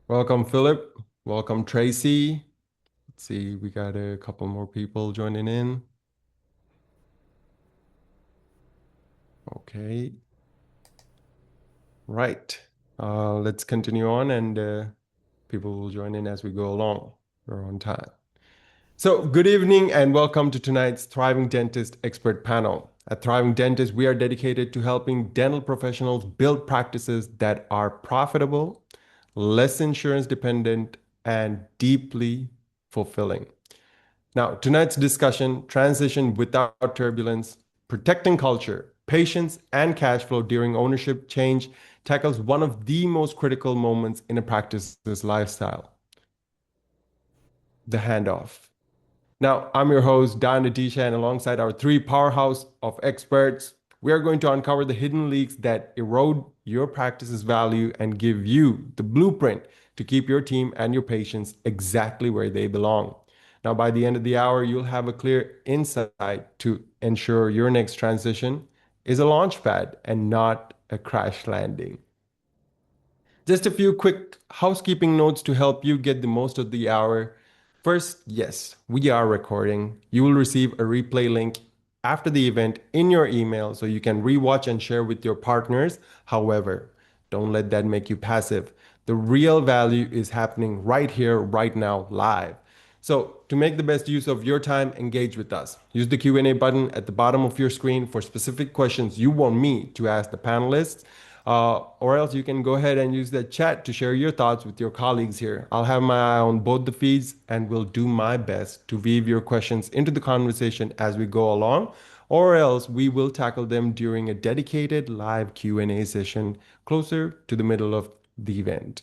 Welcome, Philip. Welcome, Tracy. Let's see, we got a couple more people joining in. Okay, right. Let's continue on and people will join in as we go along. We're on time. So, good evening and welcome to tonight's Thriving Dentist Expert Panel. At Thriving Dentist, we are dedicated to helping dental professionals build practices that are profitable, less insurance dependent, and deeply fulfilling. Now, tonight's discussion, transition without turbulence, protecting culture, patience, and cash flow during ownership change, tackles one of the most critical moments in a practice's lifestyle, the handoff. Now, I'm your host, Don Adisha, and alongside our three powerhouse of experts, we are going to uncover the hidden leaks that erode your practice's value and give you the blueprint to keep your team and your patients exactly where they belong. Now, by the end of the hour, you'll have a clear insight to ensure your next transition is a launch pad and not a crash landing. Just a few quick housekeeping notes to help you get the most of the hour. First, yes, we are recording. You will receive a replay link after the event in your email so you can rewatch and share with your partners. However, don't let that make you passive. The real value is happening right here, right now, live. So, to make the best use of your time, engage with us. Use the Q&A button at the bottom of your screen for specific questions you want me to ask the panelists. Or else you can go ahead and use the chat to share your thoughts with your colleagues here. I'll have my eye on both the feeds and will do my best to weave your questions into the conversation as we go along, or else we will tackle them during a dedicated live Q&A session closer to the middle of the event.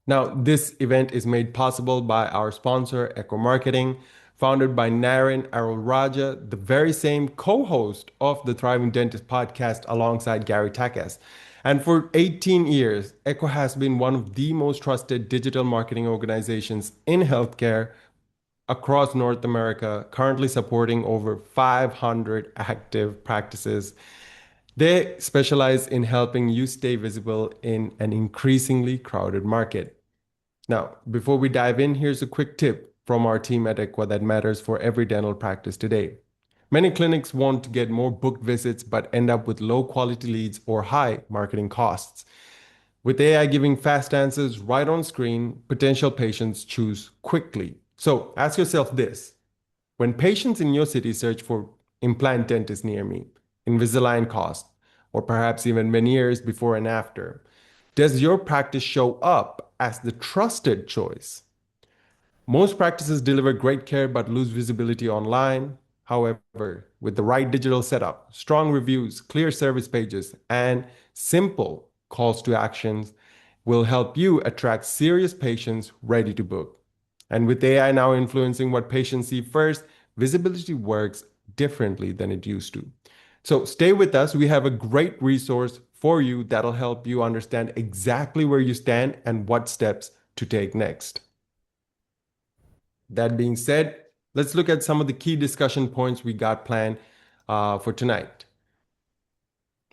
Now, this event is made possible by our sponsor, Echo Marketing, founded by Naren Arulraja, the very same co-host of the Thriving Dentist podcast alongside Gary Takas. And for 18 years, Echo has been one of the most trusted digital marketing organizations in healthcare across North America, currently supporting over 500 active practices. They specialize in helping you stay visible in an increasingly crowded market. Now, before we dive in, here's a quick tip from our team at Equa that matters for every dental practice today. Many clinics want to get more booked visits but end up with low quality leads or high marketing costs. With AI giving fast answers right on screen, potential patients choose quickly. So ask yourself this: when patients in your city search for implant dentist near me, Invisalign cost, or perhaps even veneers before and after, does your practice show up as the trusted choice? Most practices deliver great care but lose visibility online. However, with the right digital setup, strong reviews, clear service pages, and simple calls to actions will help you attract serious patients ready to book. And with AI now influencing what patients see first, visibility works differently than it used to. So stay with us. We have a great resource for you that'll help you understand exactly where you stand and what steps to take next. That being said, let's look at some of the key discussion points we got planned for tonight.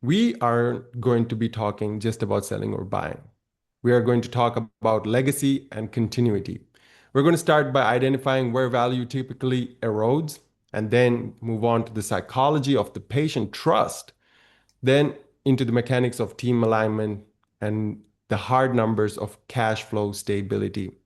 We are going to be talking just about selling or buying. We are going to talk about legacy and continuity. We're going to start by identifying where value typically erodes and then move on to the psychology of the patient trust, then into the mechanics of team alignment and the hard numbers of cash flow stability.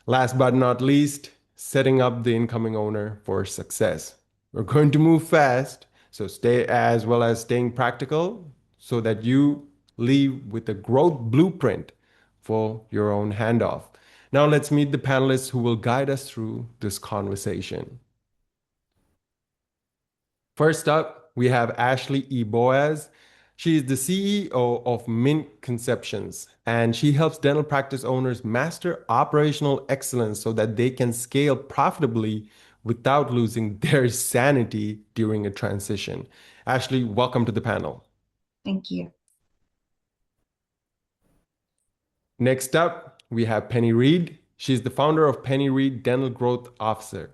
Last but not least, setting up the incoming owner for success. We're going to move fast, so stay as well as staying practical so that you leave with a growth blueprint for your own handoff. Now let's meet the panelists who will guide us through this conversation. First up, we have Ashley E. Boaz. She is the CEO of Mint Conceptions, and she helps dental practice owners master operational excellence so that they can scale profitably without losing their sanity during a transition. Ashley, welcome to the panel. Thank you. Next up, we have Penny Reed. She's the founder of Penny Reed Dental Growth Officer.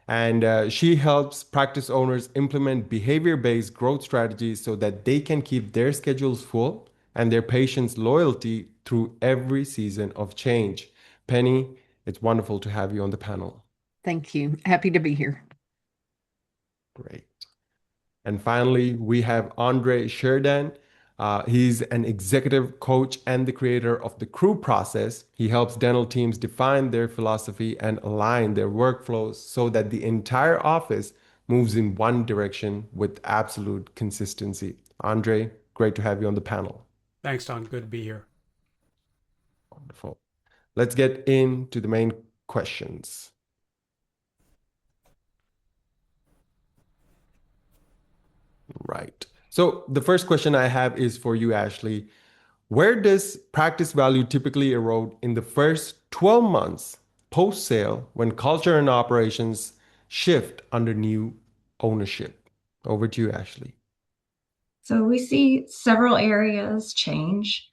And she helps practice owners implement behavior based growth strategies so that they can keep their schedules full and their patients' loyalty through every season of change. Penny, it's wonderful to have you on the panel. Thank you. Happy to be here. Great. And finally, we have Andre Sheridan. He's an executive coach and the creator of the crew process. He helps dental teams define their philosophy and align their workflows so that the entire office moves in one direction with absolute consistency. Andre, great to have you on the panel. Thanks, Don. Good to be here. Wonderful. Let's get into the main questions. Right. So the first question I have is for you, Ashley. Where does practice value typically erode in the first 12 months post sale when culture and operations shift under new ownership? Over to you, Ashley. So we see several areas change.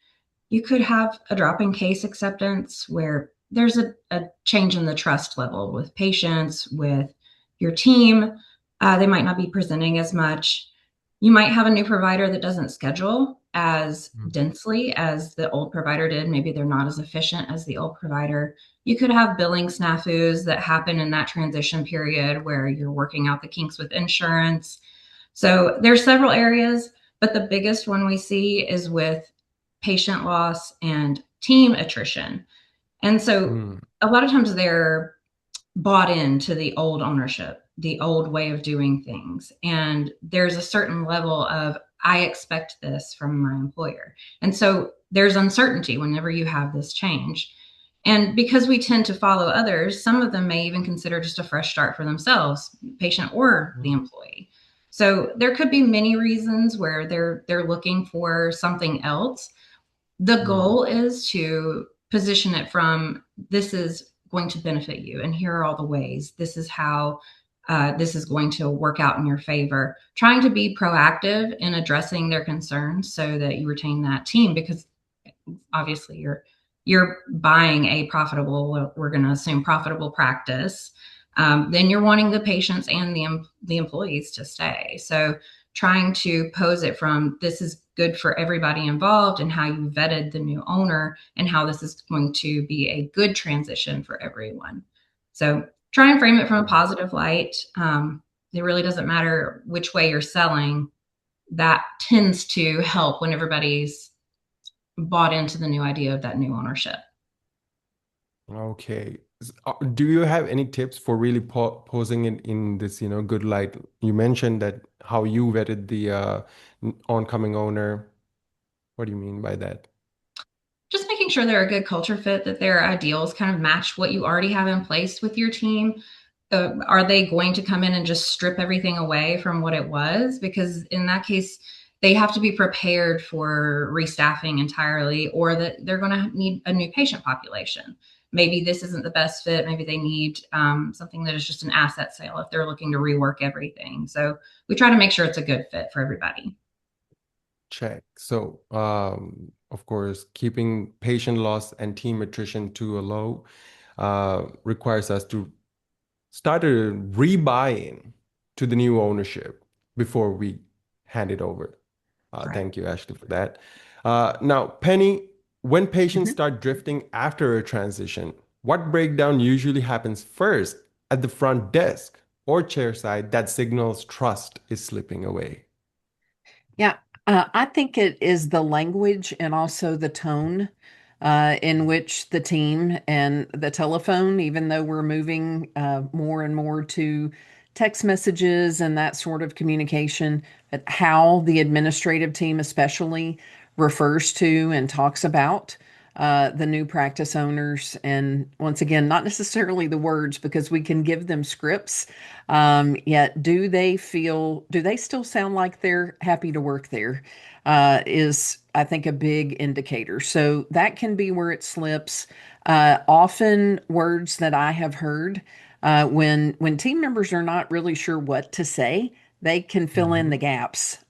You could have a drop in case acceptance where there's a change in the trust level with patients, with your team. They might not be presenting as much. You might have a new provider that doesn't schedule as densely as the old provider did. Maybe they're not as efficient as the old provider. You could have billing snafus that happen in that transition period where you're working out the kinks with insurance. So there's several areas, but the biggest one we see is with patient loss and team attrition. And so Mm, a lot of times they're bought into the old ownership, the old way of doing things. And there's a certain level of, I expect this from my employer. And so there's uncertainty whenever you have this change. And because we tend to follow others, some of them may even consider just a fresh start for themselves, patient or the mm, employee. So there could be many reasons where they're looking for something else. The mm. goal is to position it from, this is going to benefit you and here are all the ways, this is how this is going to work out in your favor, trying to be proactive in addressing their concerns so that you retain that team, because obviously you're buying a profitable, we're going to assume profitable practice. Then you're wanting the patients and the employees to stay. So trying to pose it from, this is good for everybody involved and how you vetted the new owner and how this is going to be a good transition for everyone. So try and frame it from a positive light. It really doesn't matter which way you're selling. That tends to help when everybody's bought into the new idea of that new ownership. Okay. Do you have any tips for really posing it in this, good light? You mentioned that how you vetted the oncoming owner. What do you mean by that? Just making sure they're a good culture fit, that their ideals kind of match what you already have in place with your team. Are they going to come in and just strip everything away from what it was? Because in that case, they have to be prepared for restaffing entirely, or that they're going to need a new patient population. Maybe this isn't the best fit. Maybe they need something that is just an asset sale if they're looking to rework everything. So we try to make sure it's a good fit for everybody. Check. So, of course, keeping patient loss and team attrition to a low requires us to start a rebuy-in to the new ownership before we hand it over. Correct. Thank you, Ashley, for that. Now, Penny, when patients Mhm. start drifting after a transition, what breakdown usually happens first at the front desk or chair side that signals trust is slipping away? Yeah, I think it is the language and also the tone in which the team and the telephone, even though we're moving more and more to text messages and that sort of communication, but how the administrative team especially refers to and talks about the new practice owners. And once again, not necessarily the words because we can give them scripts. Yet, do they still sound like they're happy to work there? Is, I think, a big indicator. So that can be where it slips. Often, words that I have heard when team members are not really sure what to say, they can fill in the Mhm. gaps.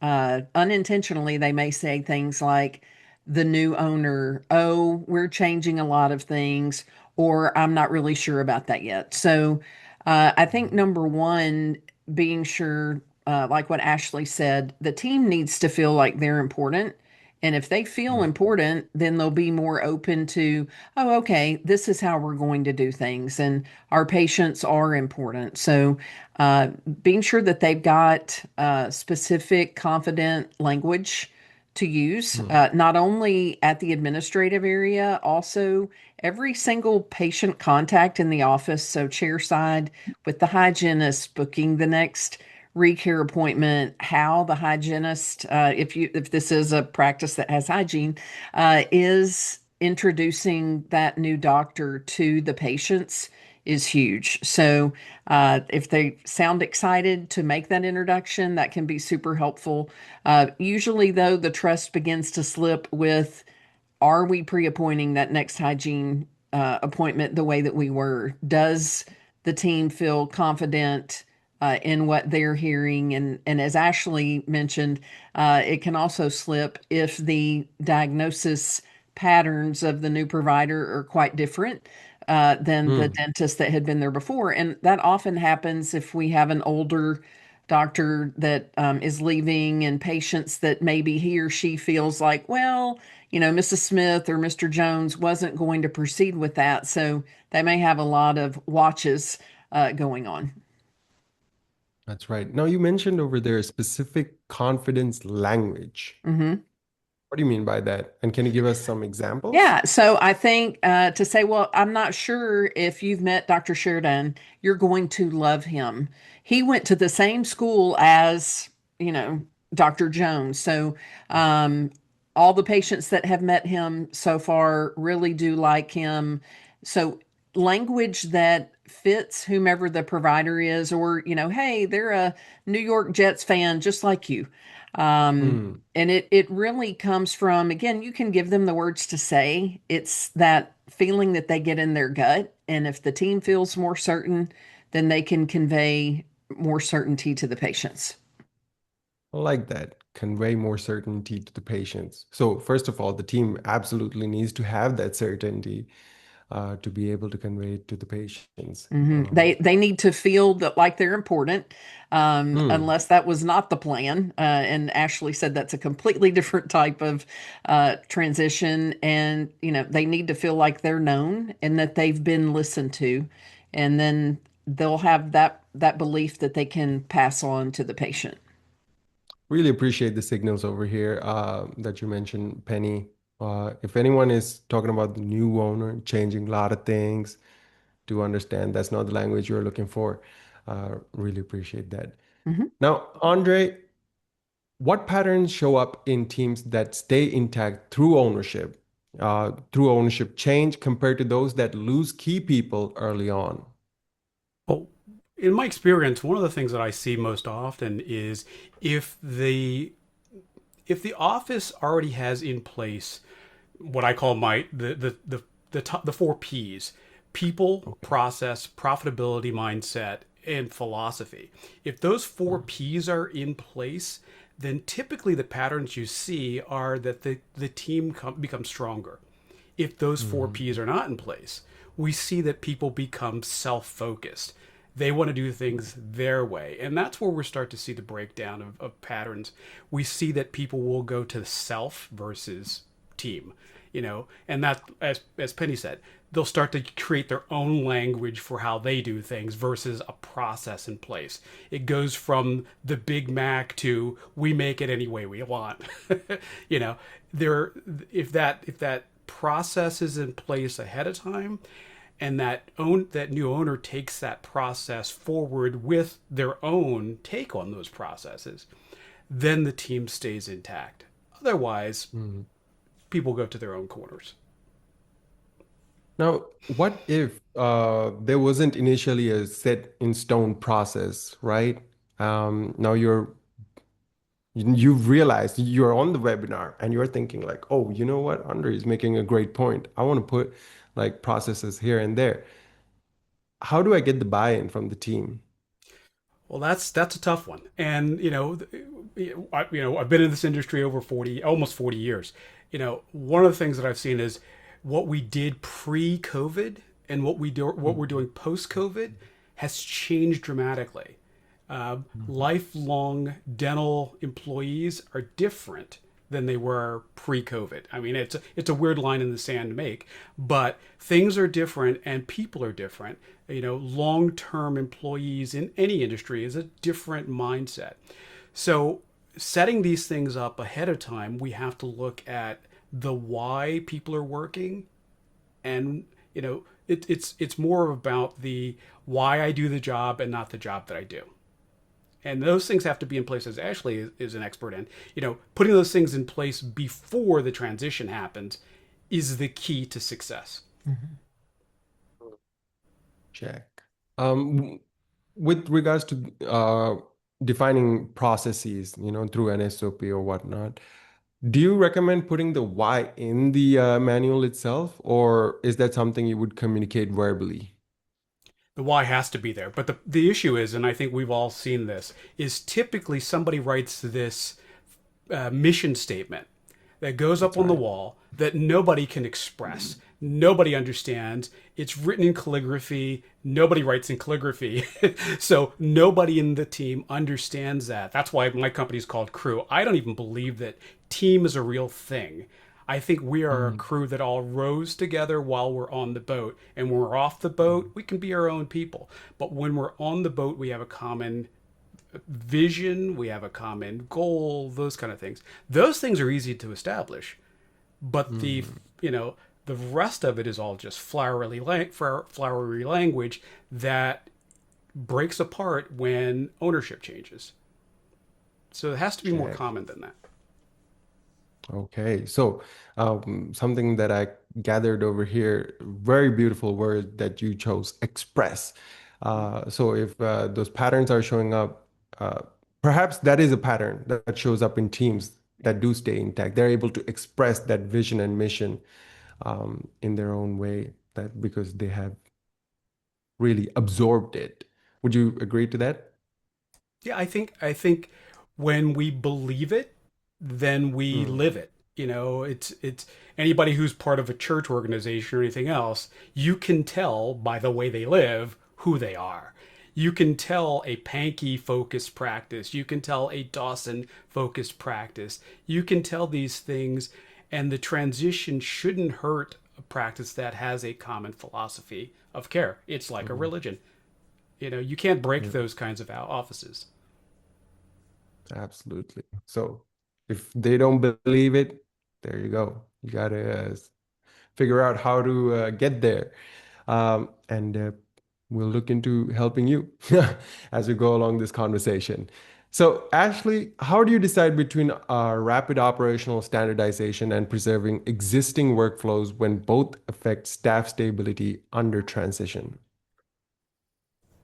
Unintentionally, they may say things like, the new owner, oh, we're changing a lot of things, or I'm not really sure about that yet. So I think number one, being sure, like what Ashley said, the team needs to feel like they're important And if they feel Mm. important, then they'll be more open to, oh, okay, this is how we're going to do things. And our patients are important. So, uh, being sure that they've got specific, confident language to use, Mm. not only at the administrative area, also every single patient contact in the office. So, chairside with the hygienist, booking the next recare appointment, how the hygienist, if this is a practice that has hygiene, is introducing that new doctor to the patients is huge. So if they sound excited to make that introduction, that can be super helpful. Usually, though, the trust begins to slip with, are we pre-appointing that next hygiene appointment the way that we were? Does the team feel confident in what they're hearing? And as Ashley mentioned, it can also slip if the diagnosis patterns of the new provider are quite different than the Mm. dentist that had been there before. And that often happens if we have an older doctor that is leaving and patients that maybe he or she feels like, well, Mrs. Smith or Mr. Jones wasn't going to proceed with that. So they may have a lot of watches going on. That's right. Now, you mentioned over there specific confidence language. Hmm. What do you mean by that? And can you give us some examples? Yeah, so I think to say, well, I'm not sure if you've met Dr. Sheridan, you're going to love him. He went to the same school as, you know, Dr. Jones. So um, all the patients that have met him so far really do like him. So language that fits whomever the provider is, or, hey, they're a New York Jets fan just like you. Mm. And it really comes from, again, you can give them the words to say. It's that feeling that they get in their gut. And if the team feels more certain, then they can convey more certainty to the patients. I like that. Convey more certainty to the patients. So, first of all, the team absolutely needs to have that certainty to be able to convey it to the patients. They need to feel that like they're important, Hmm. unless that was not the plan. And Ashley said that's a completely different type of transition. And they need to feel like they're known and that they've been listened to, and then they'll have that belief that they can pass on to the patient. Really appreciate the signals over here that you mentioned, Penny. If anyone is talking about the new owner changing a lot of things, to understand that's not the language you're looking for. Really appreciate that. Mhm. Now, Andre, what patterns show up in teams that stay intact through ownership change compared to those that lose key people early on? Well, in my experience, one of the things that I see most often is if the if the office already has in place what I call my the four P's: people, Okay. process, profitability, mindset, and philosophy. If those four P's are in place, then typically the patterns you see are that the team becomes stronger. If those four Mhm. P's are not in place, we see that people become self focused. They want to do things their way. And that's where we start to see the breakdown of patterns. We see that people will go to self versus team, and that, as Penny said, they'll start to create their own language for how they do things versus a process in place. It goes from the Big Mac to we make it any way we want. you know, there if that process is in place ahead of time, and that new owner takes that process forward with their own take on those processes, then the team stays intact. Otherwise, Mhm. people go to their own corners. Now, what if there wasn't initially a set in stone process, right? Now you've realized you're on the webinar and you're thinking like, oh, you know what? Andre is making a great point. I want to put like processes here and there. How do I get the buy-in from the team? Well, that's a tough one, and I've been in this industry over 40, almost 40 years. One of the things that I've seen is what we did pre-COVID and what we're doing post-COVID has changed dramatically. Mhm. Lifelong dental employees are different than they were pre-COVID. I mean, it's a weird line in the sand to make, but things are different and people are different. You know, long-term employees in any industry is a different mindset. So setting these things up ahead of time, we have to look at the why people are working, and it's more about the why I do the job and not the job that I do. And those things have to be in place, as Ashley is an expert in. Putting those things in place before the transition happens is the key to success. Mhm. Check. With regards to defining processes, through an SOP or whatnot, do you recommend putting the why in the manual itself, or is that something you would communicate verbally? The why has to be there. But the issue is, and I think we've all seen this, is typically somebody writes this mission statement that goes up That's on the right. wall that nobody can express. Nobody understands. It's written in calligraphy. Nobody writes in calligraphy. So nobody in the team understands that. That's why my company is called Crew. I don't even believe that team is a real thing. I think we are a Mhm. crew that all rows together while we're on the boat. And when we're off the boat, we can be our own people. But when we're on the boat, we have a common vision, we have a common goal, those kind of things. Those things are easy to establish, but Mhm. the rest of it is all just flowery language that breaks apart when ownership changes. So it has to be more Check. common than that. Okay, so something that I gathered over here, very beautiful word that you chose, express. So if those patterns are showing up, uh, perhaps that is a pattern that shows up in teams that do stay intact. They're able to express that vision and mission in their own way, that because they have really absorbed it. Would you agree to that? Yeah, I think when we believe it, then we live Mm, it. It's anybody who's part of a church organization or anything else, you can tell by the way they live who they are. You can tell a Panky focused practice. You can tell a Dawson focused practice. You can tell these things, and the transition shouldn't hurt a practice that has a common philosophy of care. It's like a mm, religion. You can't break yeah. those kinds of offices. Absolutely. So if they don't believe it, there you go. You gotta figure out how to get there. And we'll look into helping you as we go along this conversation. So, Ashley, how do you decide between rapid operational standardization and preserving existing workflows when both affect staff stability under transition?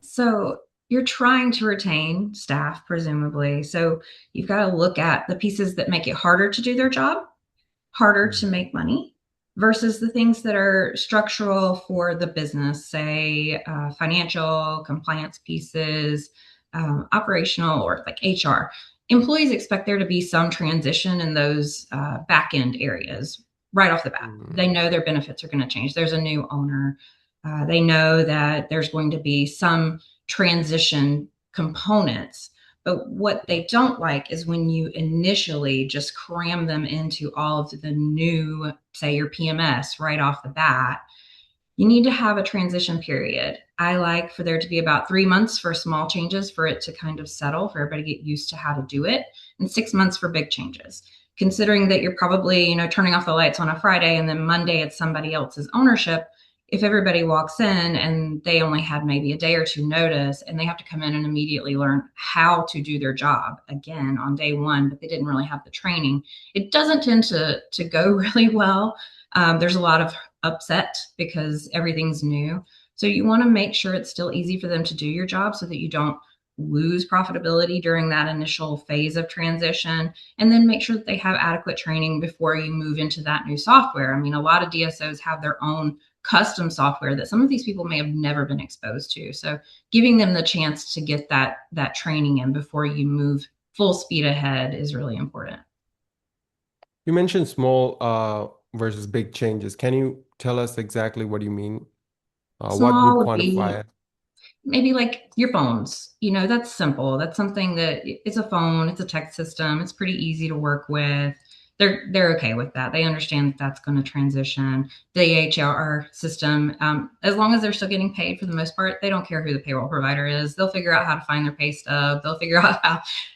So you're trying to retain staff, presumably. So you've got to look at the pieces that make it harder to do their job, harder to Mhm. make money, versus the things that are structural for the business, say financial, compliance pieces, operational, or like HR. Employees expect there to be some transition in those back end areas right off the bat. They Mhm. know their benefits are going to change. There's a new owner. They know that there's going to be some transition components. But what they don't like is when you initially just cram them into all of the new, say, your PMS right off the bat. You need to have a transition period. I like for there to be about 3 months for small changes for it to kind of settle, for everybody to get used to how to do it, and 6 months for big changes. Considering that you're probably, turning off the lights on a Friday and then Monday it's somebody else's ownership, if everybody walks in and they only had maybe a day or two notice and they have to come in and immediately learn how to do their job again on day one, but they didn't really have the training, it doesn't tend to go really well. There's a lot of upset because everything's new. So you want to make sure it's still easy for them to do your job so that you don't lose profitability during that initial phase of transition. And then make sure that they have adequate training before you move into that new software. I mean, a lot of DSOs have their own custom software that some of these people may have never been exposed to. So giving them the chance to get that training in before you move full speed ahead is really important. You mentioned small versus big changes. Can you tell us exactly what you mean? What would Small would quantify be it? maybe like your phones. That's simple. That's something that it's a phone, it's a text system, it's pretty easy to work with. they're okay with that. They understand that that's going to transition. The HR system, as long as they're still getting paid for the most part, they don't care who the payroll provider is. They'll figure out how to find their pay stub. They'll figure out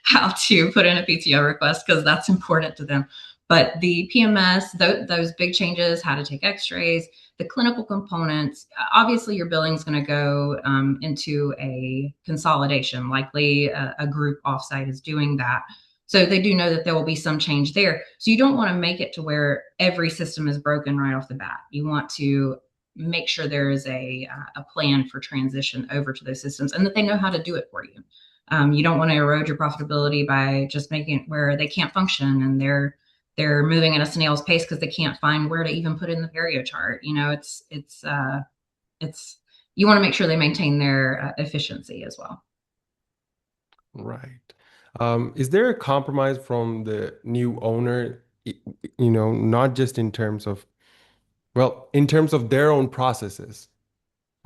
how to put in a PTO request because that's important to them. But the PMS, those big changes, how to take X-rays, the clinical components, obviously your billing is going to go into a consolidation. Likely a group offsite is doing that. So they do know that there will be some change there. So you don't want to make it to where every system is broken right off the bat. You want to make sure there is a plan for transition over to those systems and that they know how to do it for you. You don't want to erode your profitability by just making it where they can't function and they're moving at a snail's pace because they can't find where to even put in the perio chart. You know, it's you want to make sure they maintain their efficiency as well. Right. Is there a compromise from the new owner, not just in terms of, well, in terms of their own processes?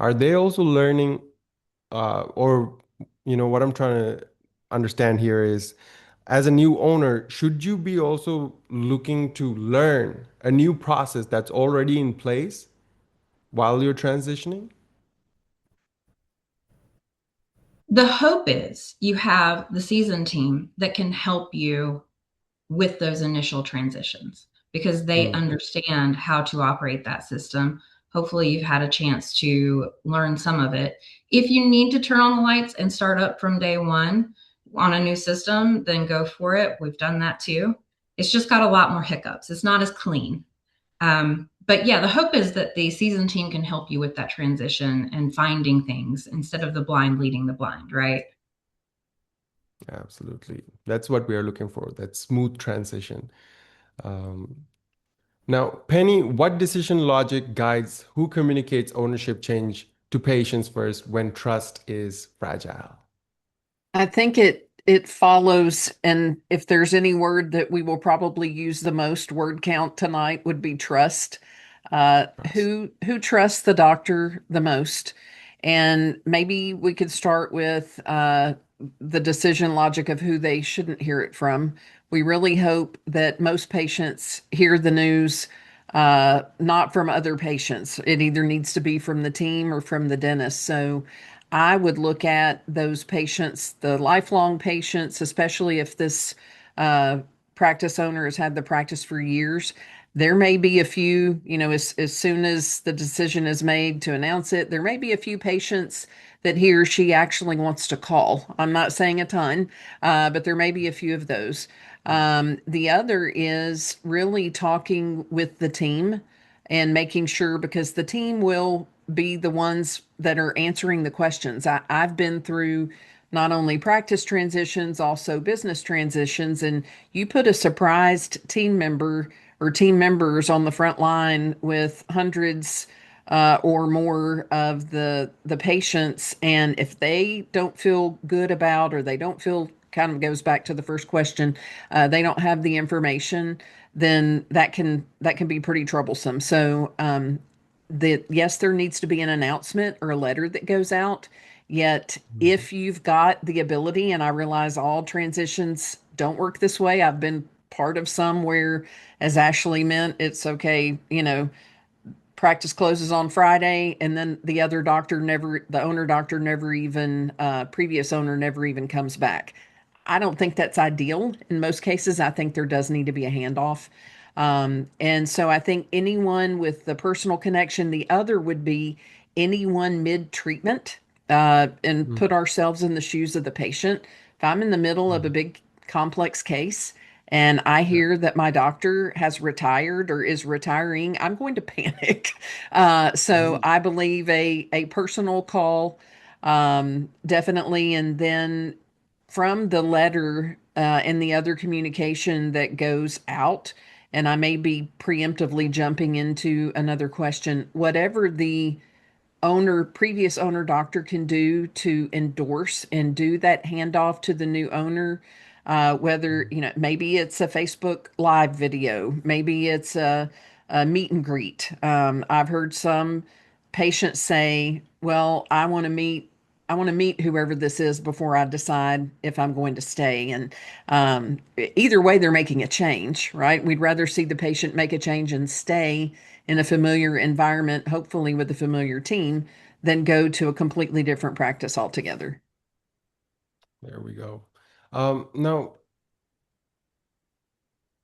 Are they also learning, or, what I'm trying to understand here is, as a new owner, should you be also looking to learn a new process that's already in place while you're transitioning? The hope is you have the season team that can help you with those initial transitions because they Mm, understand how to operate that system. Hopefully, you've had a chance to learn some of it. If you need to turn on the lights and start up from day one on a new system, then go for it. We've done that too. It's just got a lot more hiccups. It's not as clean. But yeah, the hope is that the season team can help you with that transition and finding things instead of the blind leading the blind, right? absolutely. That's what we are looking for, that smooth transition. Um, Now, Penny, what decision logic guides who communicates ownership change to patients first when trust is fragile? I think it follows, and if there's any word that we will probably use the most word count tonight would be trust. Trust. Who trusts the doctor the most? And maybe we could start with the decision logic of who they shouldn't hear it from. We really hope that most patients hear the news not from other patients. It either needs to be from the team or from the dentist. So I would look at those patients, the lifelong patients, especially if this uh, practice owner has had the practice for years. There may be a few, as soon as the decision is made to announce it, there may be a few patients that he or she actually wants to call. I'm not saying a ton, but there may be a few of those. The other is really talking with the team and making sure because the team will be the ones that are answering the questions. I've been through not only practice transitions, also business transitions, and you put a surprised team member or team members on the front line with hundreds or more of the patients, and if they don't feel good about or they don't feel kind of goes back to the first question, they don't have the information, then that can be pretty troublesome. So yes, there needs to be an announcement or a letter that goes out. Yet, Mhm. if you've got the ability, and I realize all transitions don't work this way, I've been part of some where, as Ashley meant, it's okay, practice closes on Friday, and then the owner doctor never even, previous owner never even comes back. I don't think that's ideal. In most cases, I think there does need to be a handoff. And so I think anyone with the personal connection, the other would be anyone mid treatment, and Mhm. put ourselves in the shoes of the patient. If I'm in the middle of a Mhm. big complex case and I Yeah. hear that my doctor has retired or is retiring, I'm going to panic. So Mhm. I believe a personal call, definitely, and then from the letter and the other communication that goes out, and I may be preemptively jumping into another question, whatever the previous owner doctor can do to endorse and do that handoff to the new owner. Whether, maybe it's a Facebook Live video, maybe it's a meet and greet. I've heard some patients say, well, want to meet whoever this is before I decide if I'm going to stay. And either way, they're making a change, right? We'd rather see the patient make a change and stay in a familiar environment, hopefully with a familiar team, than go to a completely different practice altogether. There we go. Now,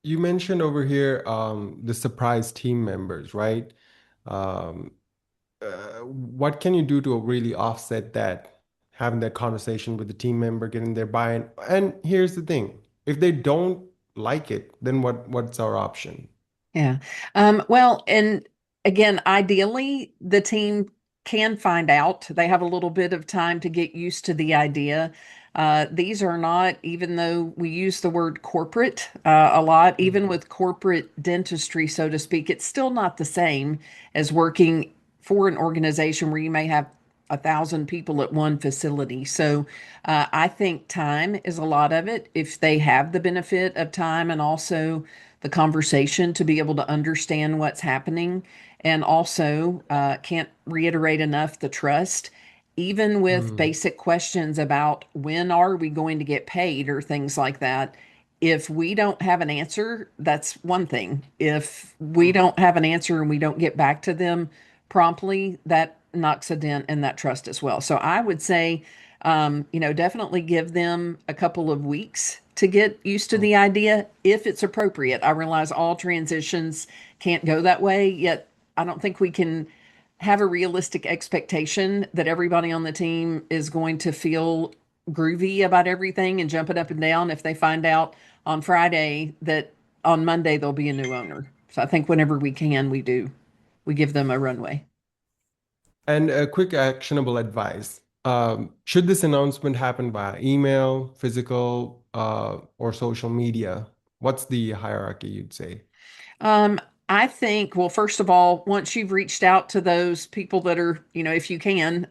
you mentioned over here the surprise team members, right? Um, what can you do to really offset that, having that conversation with the team member, getting their buy-in? And here's the thing, if they don't like it, then what's our option? Yeah. Well, and again, ideally, the team can find out. They have a little bit of time to get used to the idea. These are not, even though we use the word corporate a lot, even with corporate dentistry, so to speak, it's still not the same as working for an organization where you may have 1,000 people at one facility. So I think time is a lot of it. If they have the benefit of time and also the conversation to be able to understand what's happening. And also, can't reiterate enough the trust, even with Mm, basic questions about when are we going to get paid or things like that. If we don't have an answer, that's one thing. If we mm, don't have an answer and we don't get back to them promptly, that knocks a dent in that trust as well. So I would say, definitely give them a couple of weeks to get used to mm. the idea if it's appropriate. I realize all transitions can't go that way, yet I don't think we can have a realistic expectation that everybody on the team is going to feel groovy about everything and jumping up and down if they find out on Friday that on Monday there'll be a new owner. So I think whenever we can, we do. We give them a runway. And a quick actionable advice. Should this announcement happen via email, physical, or social media? What's the hierarchy you'd say? Um, I think, well, first of all, once you've reached out to those people that are, if you can,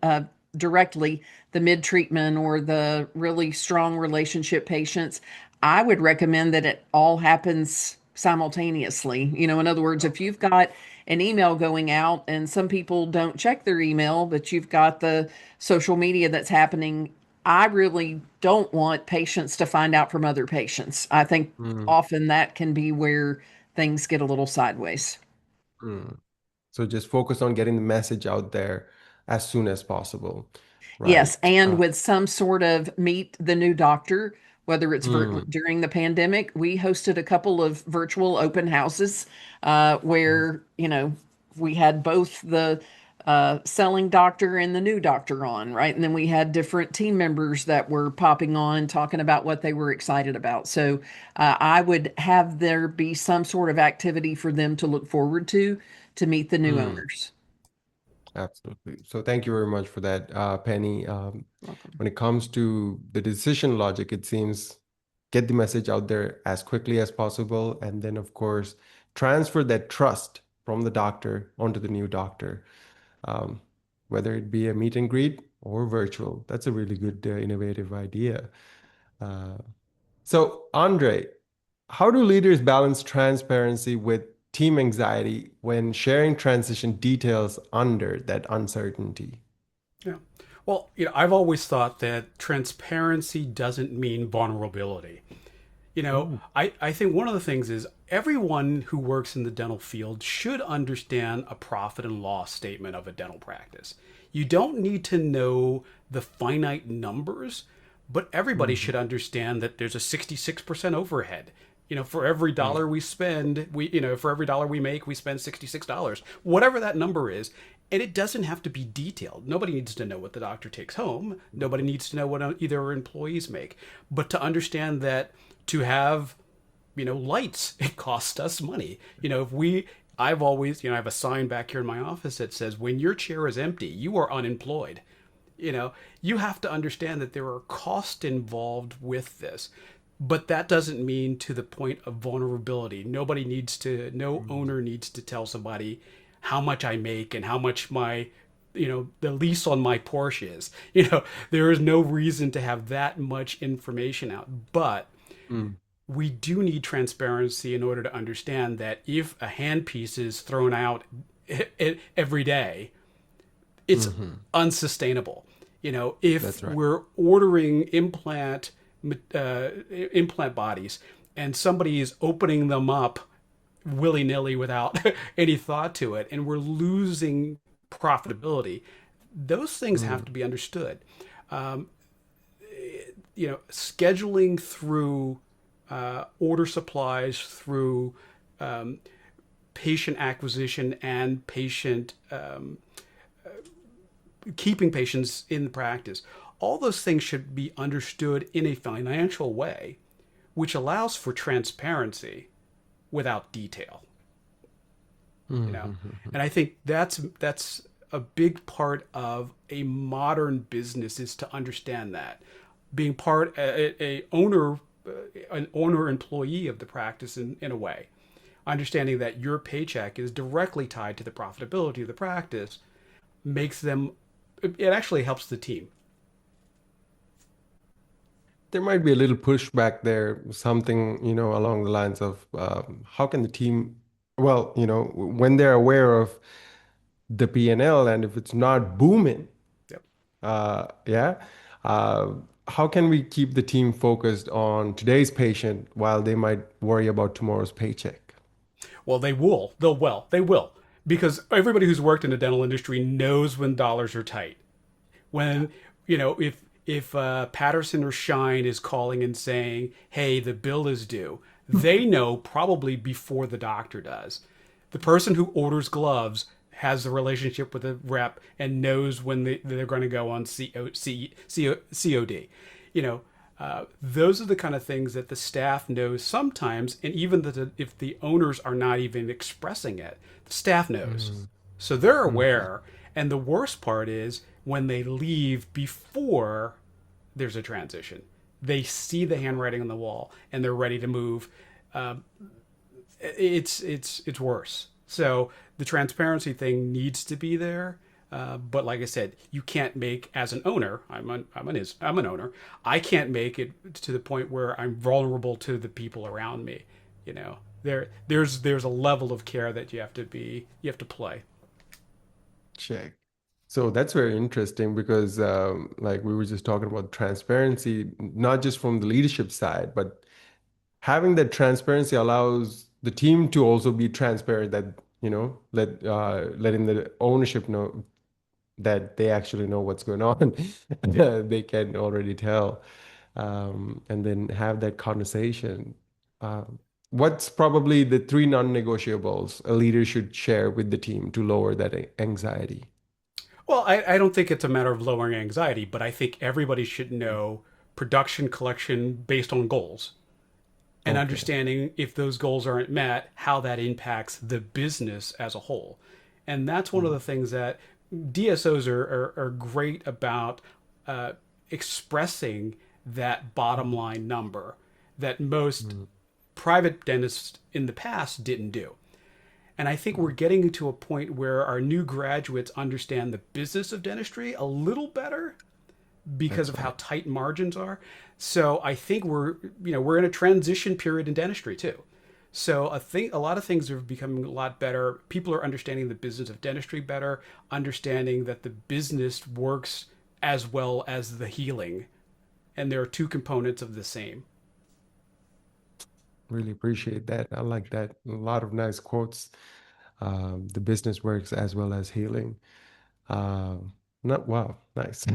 directly, the mid treatment or the really strong relationship patients, I would recommend that it all happens simultaneously. In other words, if you've got an email going out and some people don't check their email, but you've got the social media that's happening, I really don't want patients to find out from other patients. I think Mm, often that can be where things get a little sideways. mm. So just focus on getting the message out there as soon as possible, Yes, right? and with some sort of meet the new doctor, whether it's Mm, during the pandemic, we hosted a couple of virtual open houses mm, where, we had both the selling doctor and the new doctor on, right? And then we had different team members that were popping on talking about what they were excited about. So I would have there be some sort of activity for them to look forward to meet the new mm. owners. Absolutely. So thank you very much for that, Penny. Welcome. When it comes to the decision logic, it seems get the message out there as quickly as possible, and then, of course, transfer that trust from the doctor onto the new doctor, um, whether it be a meet and greet or virtual. That's a really good, innovative idea. Uh, so, Andre, how do leaders balance transparency with team anxiety when sharing transition details under that uncertainty? Yeah. Well, I've always thought that transparency doesn't mean vulnerability. Mm, I think one of the things is everyone who works in the dental field should understand a profit and loss statement of a dental practice. You don't need to know the finite numbers, but everybody mhm, should understand that there's a 66% overhead. For every mm, dollar we spend, for every dollar we make, we spend $66. Whatever that number is, and it doesn't have to be detailed. Nobody needs to know what the doctor takes home. Nobody needs to know what either employees make. But to understand that to have, lights, it costs us money. If we, I've always, I have a sign back here in my office that says, when your chair is empty, you are unemployed. You have to understand that there are costs involved with this. But that doesn't mean to the point of vulnerability. No mm, owner needs to tell somebody how much I make and how much my, the lease on my Porsche is. There is no reason to have that much information out. But mm, we do need transparency in order to understand that if a handpiece is thrown out every day, it's mhm, unsustainable. If That's right. we're ordering implant bodies and somebody is opening them up willy nilly without any thought to it, and we're losing profitability, those things have Mm, to be understood. Um, Scheduling through order supplies, through um, patient acquisition and patient keeping patients in the practice. All those things should be understood in a financial way, which allows for transparency without detail. you know mhm. and I think that's a big part of a modern business, is to understand that being an owner employee of the practice, in a way, understanding that your paycheck is directly tied to the profitability of the practice, makes them it actually helps the team. There might be a little pushback there, something, along the lines of how can the team, well, when they're aware of the P&L and if it's not booming, Yep. yeah, uh, how can we keep the team focused on today's patient while they might worry about tomorrow's paycheck? Well, they will, because everybody who's worked in the dental industry knows when dollars are tight. When if Patterson or Shine is calling and saying, "Hey, the bill is due," they know probably before the doctor does. The person who orders gloves has the relationship with the rep and knows when they're going to go on COD. You know, those are the kind of things that the staff knows sometimes, and even if the owners are not even expressing it, the staff knows. Mm, So they're mhm. aware. And the worst part is when they leave before there's a transition. They see the handwriting on the wall and they're ready to move. Um, it's worse. So the transparency thing needs to be there. But like I said, you can't make, as an owner. I'm an owner. I can't make it to the point where I'm vulnerable to the people around me. There's a level of care that you have to play. Check. So that's very interesting because, like we were just talking about transparency, not just from the leadership side, but having that transparency allows the team to also be transparent that, letting the ownership know that they actually know what's going on. Yeah. They can already tell, and then have that conversation. What's probably the three non-negotiables a leader should share with the team to lower that anxiety? Well, I don't think it's a matter of lowering anxiety, but I think everybody should know production collection based on goals, and Okay. understanding if those goals aren't met, how that impacts the business as a whole. And that's one of Mm, the things that DSOs are great about, uh, expressing that bottom line number that most mm, private dentists in the past didn't do. And I think we're mm. getting to a point where our new graduates understand the business of dentistry a little better because That's of how right. tight margins are. So I think we're in a transition period in dentistry too. So a lot of things are becoming a lot better. People are understanding the business of dentistry better, understanding that the business works as well as the healing, and there are two components of the same. Really appreciate that. I like that. A lot of nice quotes. The business works as well as healing. Not wow, nice.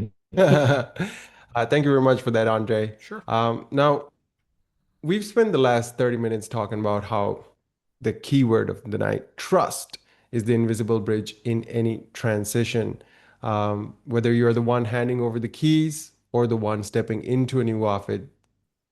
Thank you very much for that, Andre. Sure. Now we've spent the last 30 minutes talking about how the keyword of the night, trust, is the invisible bridge in any transition. Whether you're the one handing over the keys or the one stepping into a new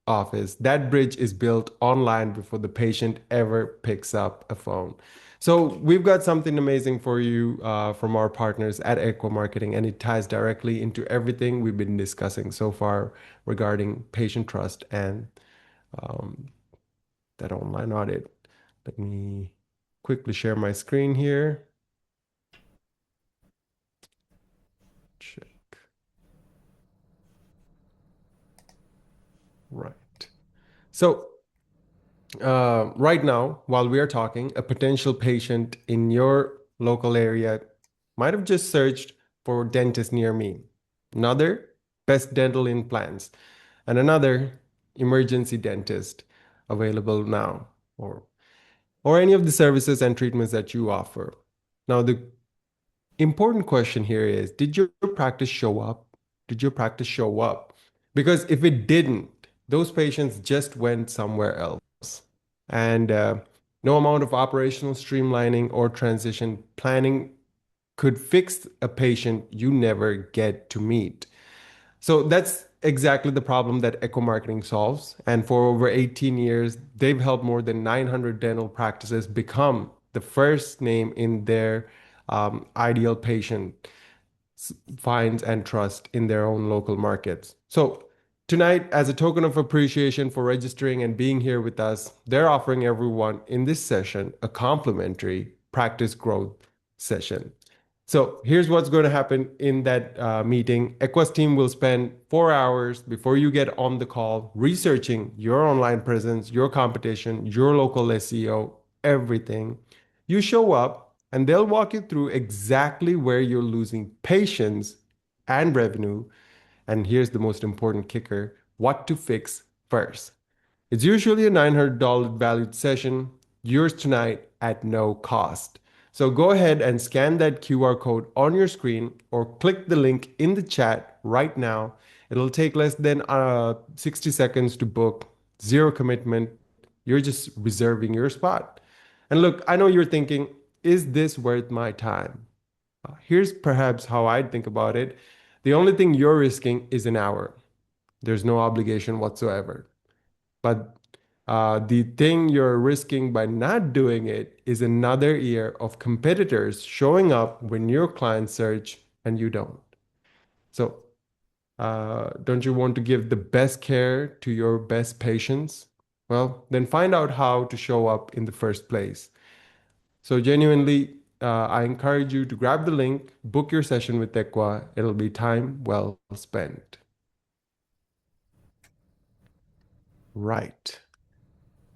office, that bridge is built online before the patient ever picks up a phone. So we've got something amazing for you from our partners at Echo Marketing, and it ties directly into everything we've been discussing so far regarding patient trust and um, that online audit. Let me quickly share my screen here. Check. Right. So right now, while we are talking, a potential patient in your local area might have just searched for dentist near me. another best dental implants, and another emergency dentist available now, or any of the services and treatments that you offer. Now, the important question here is, did your practice show up? Did your practice show up? Because if it didn't, those patients just went somewhere else. And no amount of operational streamlining or transition planning could fix a patient you never get to meet. So that's exactly the problem that echo marketing solves. And for over 18 years, they've helped more than 900 dental practices become the first name in their ideal patient finds and trust in their own local markets. So tonight, as a token of appreciation for registering and being here with us, they're offering everyone in this session a complimentary practice growth session. So here's what's going to happen in that meeting. Equa's team will spend 4 hours before you get on the call researching your online presence, your competition, your local SEO, everything. You show up and they'll walk you through exactly where you're losing patience and revenue. And here's the most important kicker, what to fix first. It's usually a $900 valued session, yours tonight at no cost. So go ahead and scan that QR code on your screen or click the link in the chat right now. It'll take less than 60 seconds to book, zero commitment. You're just reserving your spot. And look, I know you're thinking, is this worth my time? Here's perhaps how I'd think about it. The only thing you're risking is an hour. There's no obligation whatsoever. But the thing you're risking by not doing it is another year of competitors showing up when your clients search and you don't. So, don't you want to give the best care to your best patients? Well, then find out how to show up in the first place. So, genuinely, I encourage you to grab the link, book your session with Equa. It'll be time well spent. Right.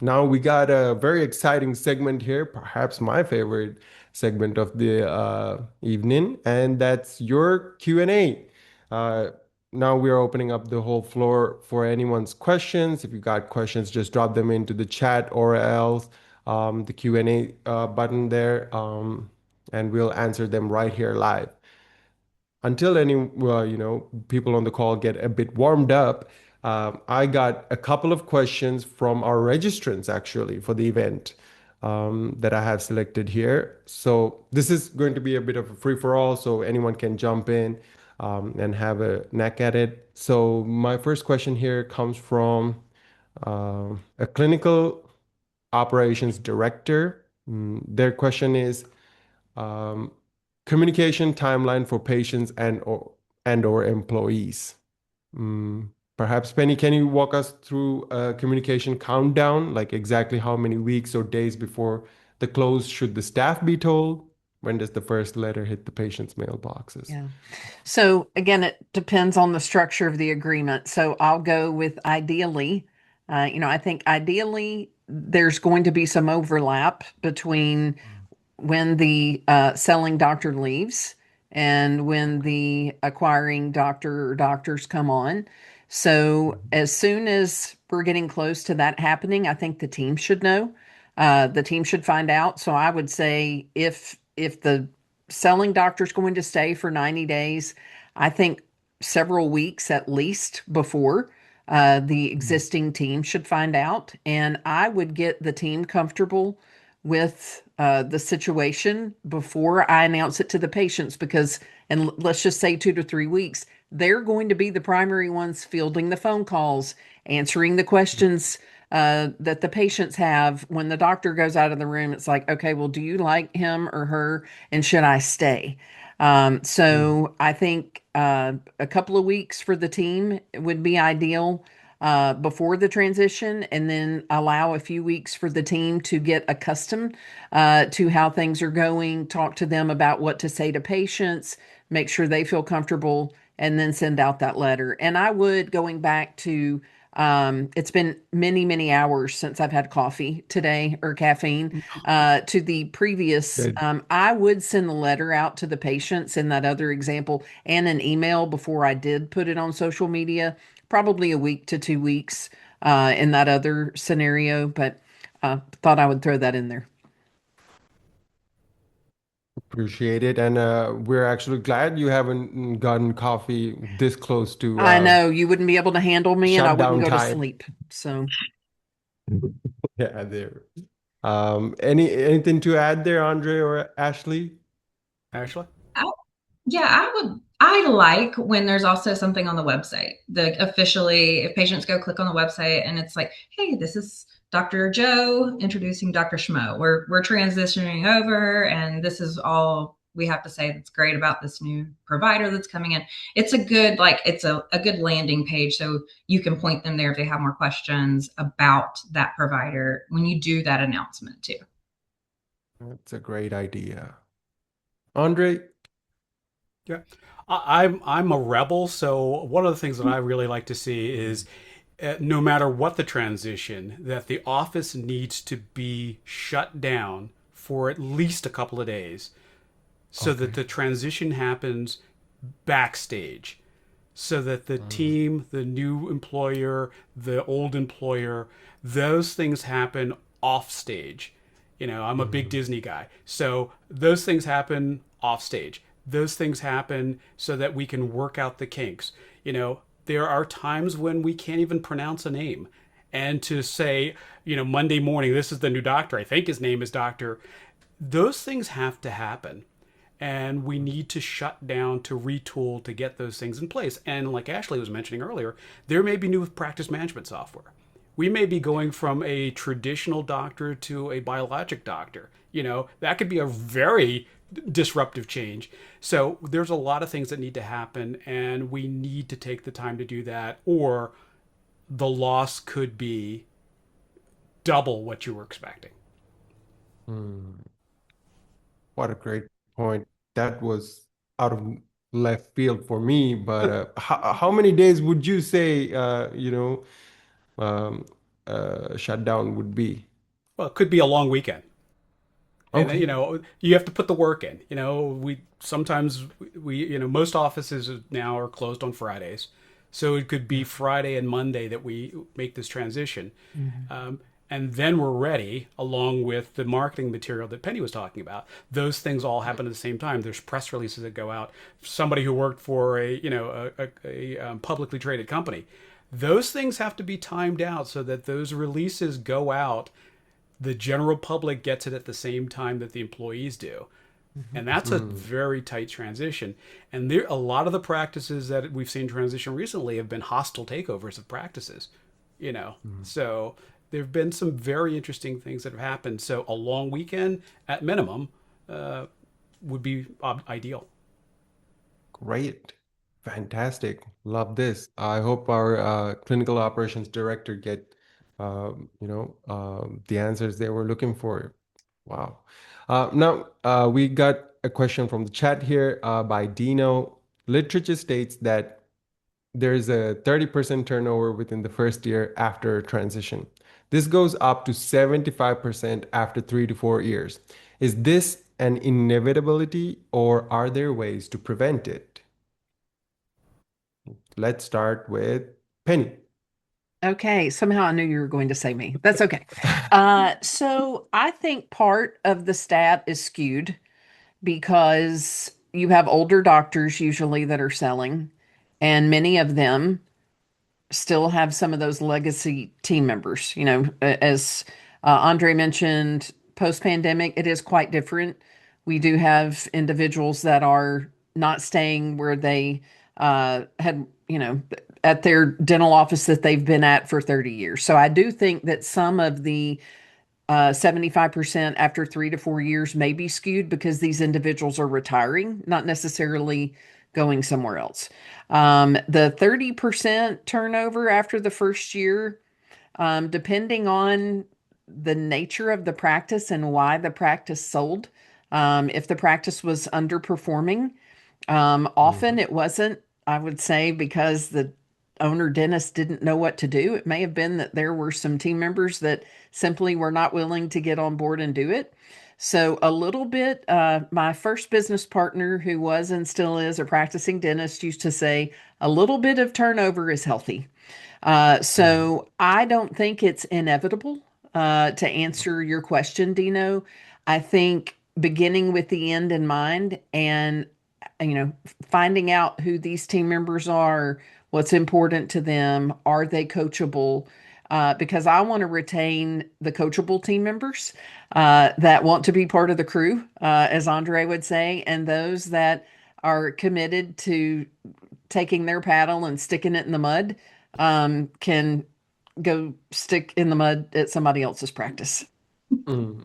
Now we got a very exciting segment here, perhaps my favorite segment of the evening, and that's your Q&A. Uh, Now we are opening up the whole floor for anyone's questions. If you got questions, just drop them into the chat or else the Q&A button there, and we'll answer them right here live. Until any people on the call get a bit warmed up, I got a couple of questions from our registrants actually for the event that I have selected here. So this is going to be a bit of a free for all, so anyone can jump in and have a knack at it. So my first question here comes from a clinical operations director. Their question is, um, communication timeline for patients and or employees. Mm, Perhaps Penny, can you walk us through a communication countdown, like exactly how many weeks or days before the close should the staff be told? When does the first letter hit the patient's mailboxes? Yeah. So again, it depends on the structure of the agreement. So I'll go with ideally. I think ideally there's going to be some overlap between when the selling doctor leaves and when the acquiring doctor or doctors come on. So as soon as we're getting close to that happening, I think the team should know. The team should find out. So I would say if the selling doctor is going to stay for 90 days, I think several weeks at least before the existing team should find out. And I would get the team comfortable with the situation before I announce it to the patients because, and let's just say 2 to 3 weeks, they're going to be the primary ones fielding the phone calls, answering the questions that the patients have. When the doctor goes out of the room, it's like, okay, well, do you like him or her? And should I stay? So I think a couple of weeks for the team would be ideal before the transition, and then allow a few weeks for the team to get accustomed to how things are going, talk to them about what to say to patients, make sure they feel comfortable, and then send out that letter. And I would, going back to It's been many, many hours since I've had coffee today or caffeine. To the previous, Good. I would send the letter out to the patients in that other example and an email before I did put it on social media, probably a week to 2 weeks in that other scenario, but thought I would throw that in there. Appreciate it. And we're actually glad you haven't gotten coffee this close to I know you wouldn't be able to handle me and I wouldn't shutdown go to time. sleep. So. Yeah, there. Anything to add there, Andre or Ashley? Ashley? Yeah, I like when there's also something on the website. The officially, if patients go click on the website and it's like, hey, this is Dr. Joe introducing Dr. Schmo. We're transitioning over, and this is all we have to say that's great about this new provider that's coming in. It's a good, like, it's a good landing page. So you can point them there if they have more questions about that provider when you do that announcement too. That's a great idea. Andre? Yeah. I'm a rebel, so one of the things that I really like to see is no matter what the transition, that the office needs to be shut down for at least a couple of days so that Okay. the transition happens backstage, so that the team, the new employer, the old employer, those things happen off stage. I'm a big Mhm. Disney guy. So those things happen off stage. Those things happen so that we can work out the kinks. There are times when we can't even pronounce a name. And to say, Monday morning, this is the new doctor. I think his name is Doctor. Those things have to happen, and we need to shut down to retool to get those things in place. And like Ashley was mentioning earlier, there may be new practice management software. We may be going from a traditional doctor to a biologic doctor. That could be a very disruptive change. So there's a lot of things that need to happen, and we need to take the time to do that, or the loss could be double what you were expecting. Hmm. What a great point. That was out of left field for me, but how many days would you say, um, shutdown would be? Well, it could be a long weekend. And Okay. you have to put the work in. We sometimes most offices now are closed on Fridays, so it could be Yeah. Friday and Monday that we make this transition. Mhm. And then we're ready, along with the marketing material that Penny was talking about. Those things all happen at the same time. There's press releases that go out. Somebody who worked for a publicly traded company, those things have to be timed out so that those releases go out. The general public gets it at the same time that the employees do. Mhm. And that's a Mm. very tight transition. And there, a lot of the practices that we've seen transition recently have been hostile takeovers of practices. Mm. So there have been some very interesting things that have happened. So a long weekend at minimum uh, would be ideal. Great. Fantastic. Love this. I hope our clinical operations director get, the answers they were looking for. Wow. Now, we got a question from the chat here by Dino. Literature states that there's a 30% turnover within the first year after transition. This goes up to 75% after 3 to 4 years. Is this an inevitability or are there ways to prevent it? Let's start with Penny. Okay, somehow I knew you were going to say me. That's okay. So I think part of the stat is skewed because you have older doctors usually that are selling, and many of them still have some of those legacy team members. As Andre mentioned, post pandemic, it is quite different. We do have individuals that are not staying where they had, at their dental office that they've been at for 30 years. So I do think that some of the 75% after 3 to 4 years may be skewed because these individuals are retiring, not necessarily going somewhere else. The 30% turnover after the first year, depending on the nature of the practice and why the practice sold, if the practice was underperforming, often Mhm. it wasn't, I would say, because the owner dentist didn't know what to do. It may have been that there were some team members that simply were not willing to get on board and do it. So, a little bit, my first business partner, who was and still is a practicing dentist, used to say, a little bit of turnover is healthy. Mm, So I don't think it's inevitable. To answer your question, Dino, I think beginning with the end in mind and finding out who these team members are, what's important to them, are they coachable? Because I want to retain the coachable team members that want to be part of the crew, as Andre would say, and those that are committed to taking their paddle and sticking it in the mud can go stick in the mud at somebody else's practice. mm.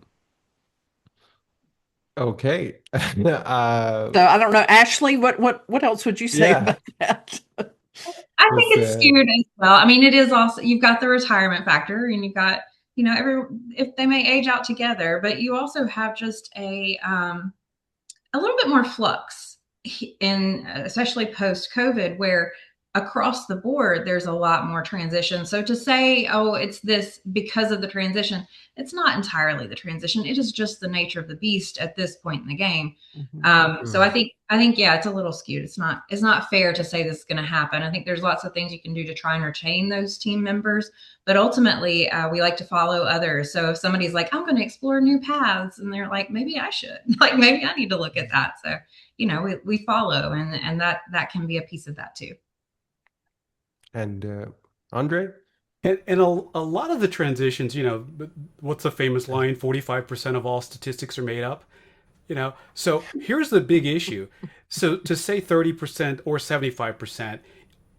Okay. So I don't know, Ashley, what else would you say Yeah, about that? I this think it's skewed as well. I mean, it is also, you've got the retirement factor, and you've got, every, if they may age out together, but you also have just a little bit more flux in, especially post COVID, where across the board there's a lot more transition. So to say, oh, it's this because of the transition, it's not entirely the transition. It is just the nature of the beast at this point in the game. Mhm. So I mm, think yeah, it's a little skewed. It's not fair to say this is going to happen. I think there's lots of things you can do to try and retain those team members, but ultimately we like to follow others. So if somebody's like, I'm going to explore new paths, and they're like, maybe I should, like maybe I need to look at that. So we follow, and that can be a piece of that too. and Andre? And a lot of the transitions, what's the famous line? 45% of all statistics are made up. So here's the big issue. So to say 30% or 75%,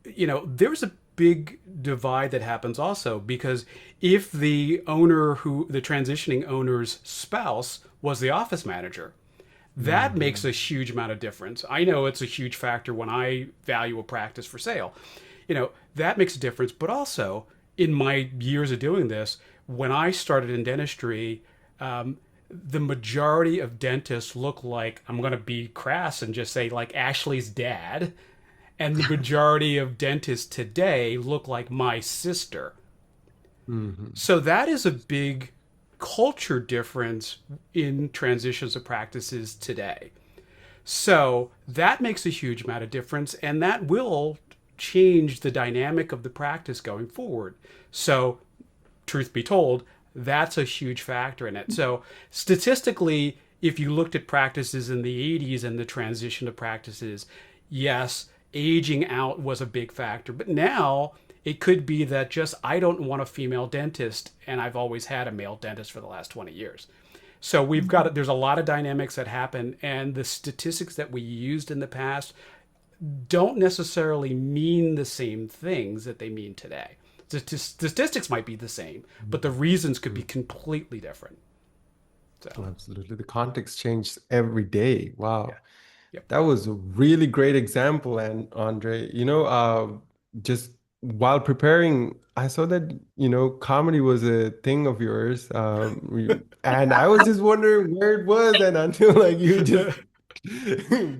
there's a big divide that happens also, because if the transitioning owner's spouse was the office manager, that makes Mhm. a huge amount of difference. I know it's a huge factor when I value a practice for sale. That makes a difference. But also, in my years of doing this, when I started in dentistry, the majority of dentists look like, I'm going to be crass and just say, like Ashley's dad. And the majority of dentists today look like my sister. Mhm. So that is a big culture difference in transitions of practices today. So that makes a huge amount of difference, and that will change the dynamic of the practice going forward. So, truth be told, that's a huge factor in it. So, statistically, if you looked at practices in the 80s and the transition to practices, yes, aging out was a big factor. But now it could be that just I don't want a female dentist, and I've always had a male dentist for the last 20 years. So there's a lot of dynamics that happen, and the statistics that we used in the past don't necessarily mean the same things that they mean today. The statistics might be the same, but the reasons could be completely different. So, Absolutely. The context changed every day. yeah. Wow. Yep. That was a really great example. And Andre, just while preparing, I saw that, comedy was a thing of yours. And I was just wondering where it was. And until like you just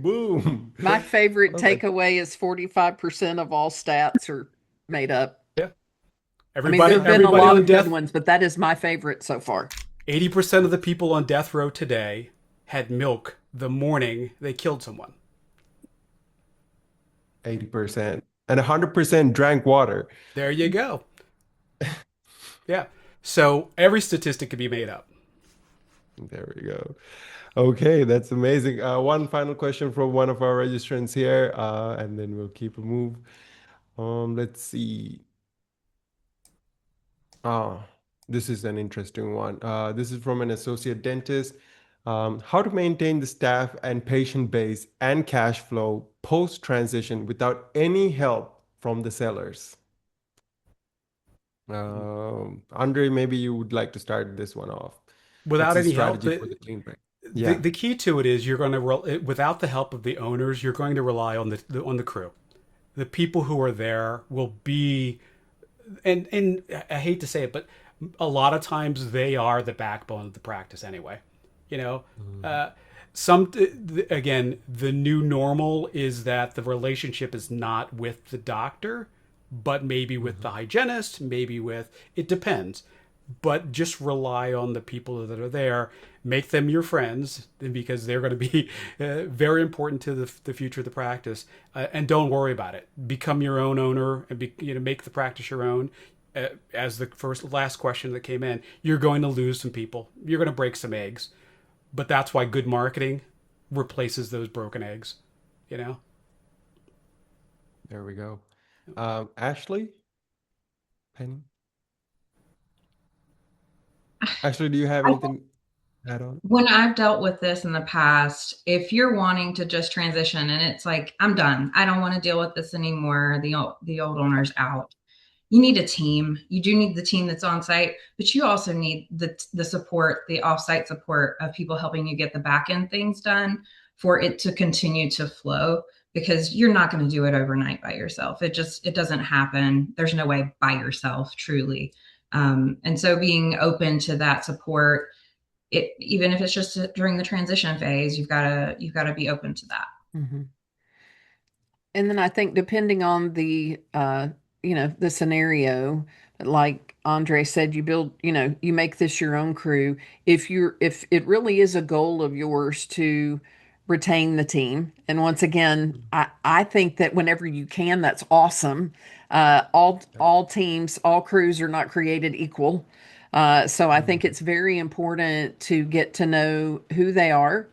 boom. My I favorite was like, takeaway is 45% of all stats are made up. Yeah. I mean, there Everybody have been a everybody lot on of good death ones, but that is my favorite so far. 80% of the people on death row today had milk the morning they killed someone. 80% and 100% drank water. There you go. Yeah. So every statistic could be made up. There we go. Okay, that's amazing. One final question from one of our registrants here, and then we'll keep a move. Let's see. Ah, this is an interesting one. This is from an associate dentist. How to maintain the staff and patient base and cash flow post-transition without any help from the sellers. Andre, maybe you would like to start this one off. What's Without the any help, strategy for the clean break? the, Yeah. the key to it is you're going to without the help of the owners, you're going to rely on the crew. The people who are there will be, and I hate to say it, but a lot of times they are the backbone of the practice anyway. You know, Mm, uh, some again, the new normal is that the relationship is not with the doctor, but maybe with the Mhm. hygienist, maybe with, it depends. But just rely on the people that are there, make them your friends because they're going to be very important to the future of the practice. And don't worry about it. Become your own owner and make the practice your own. As the last question that came in, you're going to lose some people. You're going to break some eggs, but that's why good marketing replaces those broken eggs. You know. There we go. Ashley, Penny. Ashley, do you have I anything to add on? When I've dealt with this in the past, if you're wanting to just transition and it's like, I'm done, I don't want to deal with this anymore, the old owner's out. You need a team. You do need the team that's on site, but you also need the support, the offsite support of people helping you get the back end things done for it to continue to flow because you're not going to do it overnight by yourself. It doesn't happen. There's no way by yourself, truly. And so being open to that support, even if it's just during the transition phase, you've got to be open to that. Mhm. And then I think depending on the scenario, like Andre said, you build, you make this your own crew. If it really is a goal of yours to retain the team, and once again, I think that whenever you can, that's awesome. All teams, all crews are not created equal. So I think Mhm. it's very important to get to know who they are,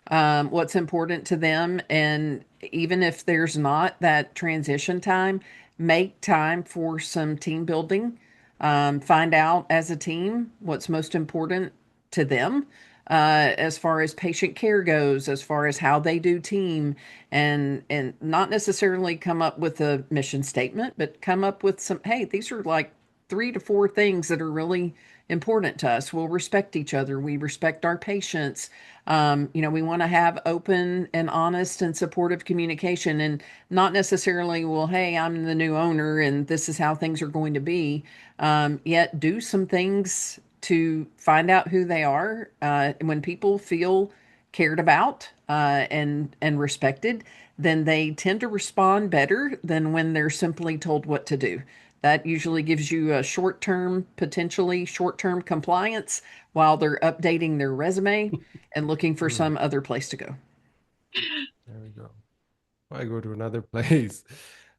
what's important to them. And even if there's not that transition time, make time for some team building. Find out as a team what's most important to them, as far as patient care goes, as far as how they do team, and not necessarily come up with a mission statement, but come up with some, hey, these are like 3 to 4 things that are really important to us. We'll respect each other. We respect our patients. We want to have open and honest and supportive communication, and not necessarily, well, hey, I'm the new owner and this is how things are going to be. Yet do some things to find out who they are. When people feel cared about, and respected, then they tend to respond better than when they're simply told what to do. That usually gives you a potentially short term compliance while they're updating their resume and looking for Mm, some other place to go. there we go. Why go to another place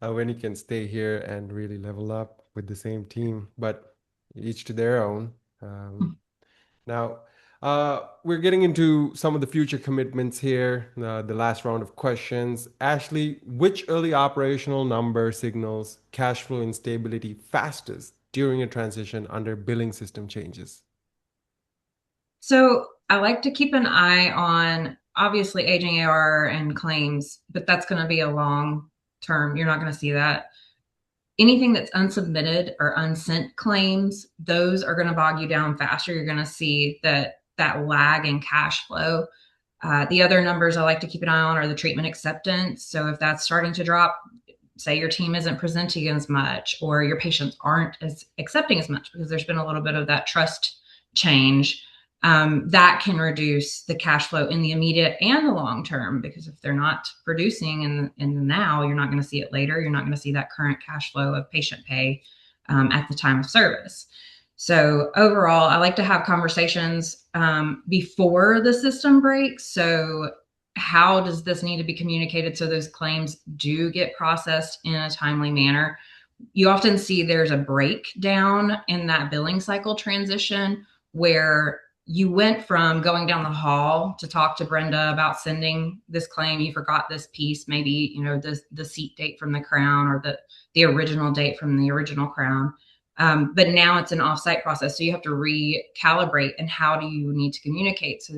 when you can stay here and really level up with the same team, but each to their own. Um, Now, we're getting into some of the future commitments here, the last round of questions. Ashley, which early operational number signals cash flow instability fastest during a transition under billing system changes? So I like to keep an eye on obviously aging AR and claims, but that's going to be a long term. You're not going to see that. Anything that's unsubmitted or unsent claims, those are going to bog you down faster. You're going to see that lag in cash flow. The other numbers I like to keep an eye on are the treatment acceptance. So if that's starting to drop, say your team isn't presenting as much or your patients aren't as accepting as much because there's been a little bit of that trust change, that can reduce the cash flow in the immediate and the long term, because if they're not producing in the now, you're not going to see it later. You're not going to see that current cash flow of patient pay at the time of service. So overall, I like to have conversations before the system breaks. So how does this need to be communicated so those claims do get processed in a timely manner? You often see there's a breakdown in that billing cycle transition where you went from going down the hall to talk to Brenda about sending this claim. You forgot this piece, maybe, the seat date from the crown or the original date from the original crown. But now it's an offsite process. So you have to recalibrate. And how do you need to communicate? So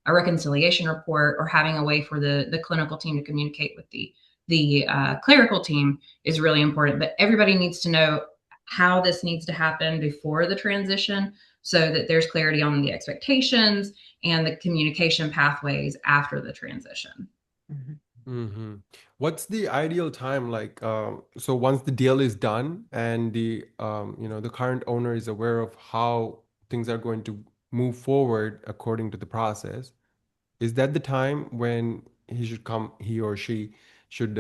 a reconciliation report or having a way for the clinical team to communicate with the clerical team is really important. But everybody needs to know how this needs to happen before the transition so that there's clarity on the expectations and the communication pathways after the transition. Mhm. Hmm. What's the ideal time like? So once the deal is done and the current owner is aware of how things are going to move forward according to the process, is that the time when he or she should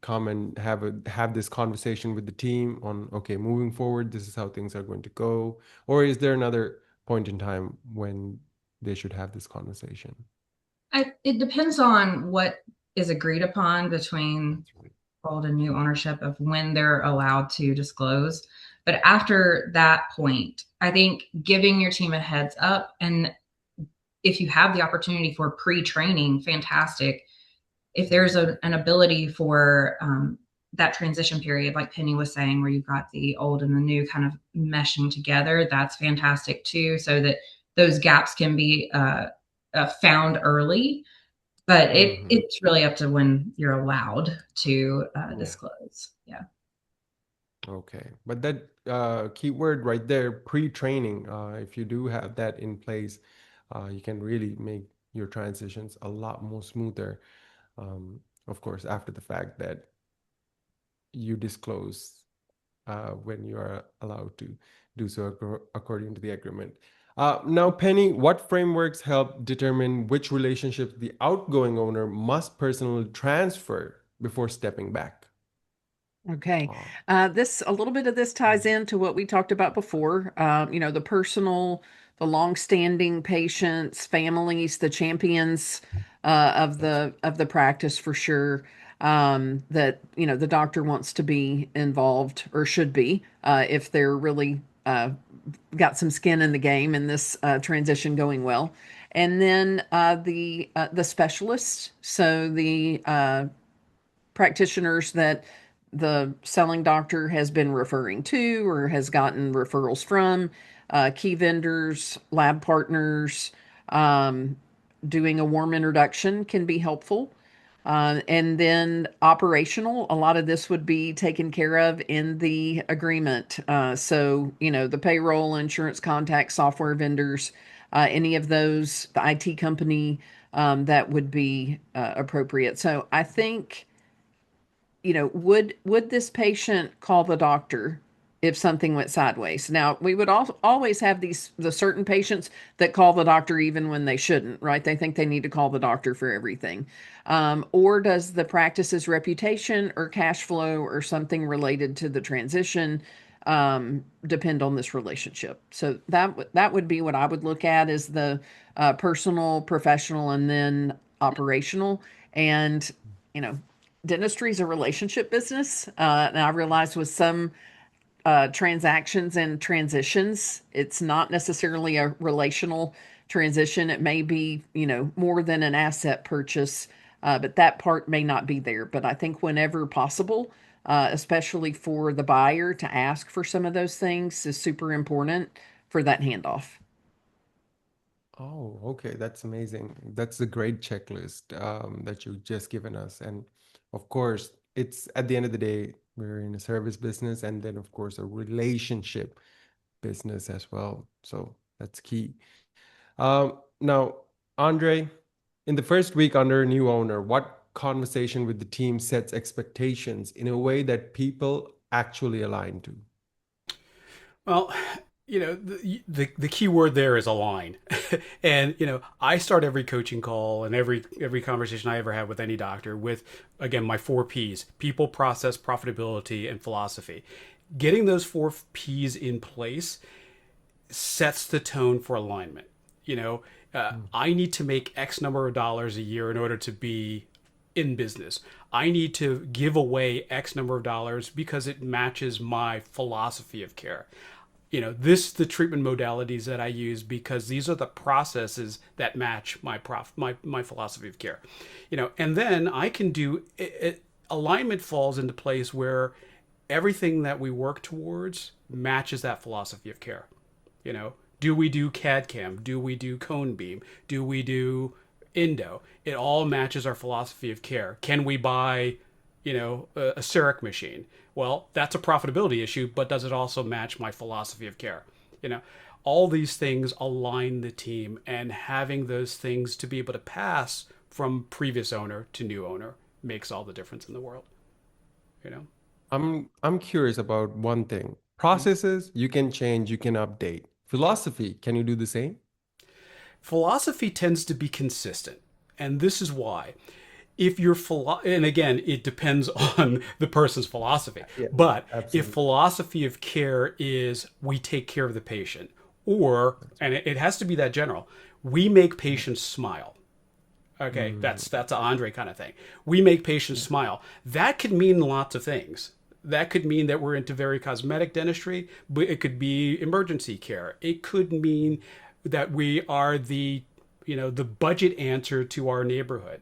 come and have this conversation with the team on, okay, moving forward, this is how things are going to go? Or is there another point in time when they should have this conversation? It depends on what is agreed upon between That's right. old and new ownership of when they're allowed to disclose. But after that point, I think giving your team a heads up, and if you have the opportunity for pre-training, fantastic. If there's an ability for that transition period, like Penny was saying, where you've got the old and the new kind of meshing together, that's fantastic too, so that those gaps can be found early. But it's really up to when you're allowed to Yeah. disclose. Yeah. Okay. But that key word right there, pre-training, if you do have that in place, you can really make your transitions a lot more smoother. Of course, after the fact that you disclose when you are allowed to do so according to the agreement. Now, Penny, what frameworks help determine which relationships the outgoing owner must personally transfer before stepping back? Okay. Uh, This a little bit of this ties into what we talked about before. The personal, the long-standing patients, families, the champions of that's the practice for sure. That the doctor wants to be involved or should be if they're really got some skin in the game and this transition going well. And then the specialists, so the practitioners that the selling doctor has been referring to or has gotten referrals from, key vendors, lab partners, um, doing a warm introduction can be helpful. And then operational, a lot of this would be taken care of in the agreement. So, the payroll, insurance contacts, software vendors, any of those, the IT company, that would be appropriate. So I think would this patient call the doctor if something went sideways? Now, we would always have the certain patients that call the doctor even when they shouldn't, right? They think they need to call the doctor for everything. Or does the practice's reputation or cash flow or something related to the transition depend on this relationship? So that would be what I would look at is the personal, professional, and then operational. And you know, dentistry is a relationship business. And I realize with some transactions and transitions, it's not necessarily a relational transition. It may be, more than an asset purchase, but that part may not be there. But I think whenever possible, especially for the buyer to ask for some of those things is super important for that handoff. Oh, okay. That's amazing. That's a great checklist that you've just given us. And of course, it's at the end of the day, we're in a service business and then, of course, a relationship business as well. So that's key. Now, Andre, in the first week under a new owner, what conversation with the team sets expectations in a way that people actually align to? Well, the key word there is align. And I start every coaching call and every conversation I ever have with any doctor with, again, my 4 P's: people, process, profitability, and philosophy. Getting those 4 P's in place sets the tone for alignment. I need to make X number of dollars a year in order to be in business. I need to give away X number of dollars because it matches my philosophy of care. The treatment modalities that I use because these are the processes that match my philosophy of care. And then I can do alignment falls into place where everything that we work towards matches that philosophy of care. Do we do CAD CAM? Do we do cone beam? Do we do Indo? It all matches our philosophy of care. Can we buy, a CEREC machine? Well, that's a profitability issue, but does it also match my philosophy of care? All these things align the team, and having those things to be able to pass from previous owner to new owner makes all the difference in the world. You know. I'm curious about one thing. Processes, you can change, you can update. Philosophy, can you do the same? Philosophy tends to be consistent, and this is why. if your and again, it depends on the person's philosophy. Yeah, But if absolutely. philosophy of care is we take care of the patient, or and it has to be that general, we make patients smile. Okay, Mm, that's an Andre kind of thing. We make patients smile. That could mean lots of things. That could mean that we're into very cosmetic dentistry, but it could be emergency care. It could mean that we are the budget answer to our neighborhood.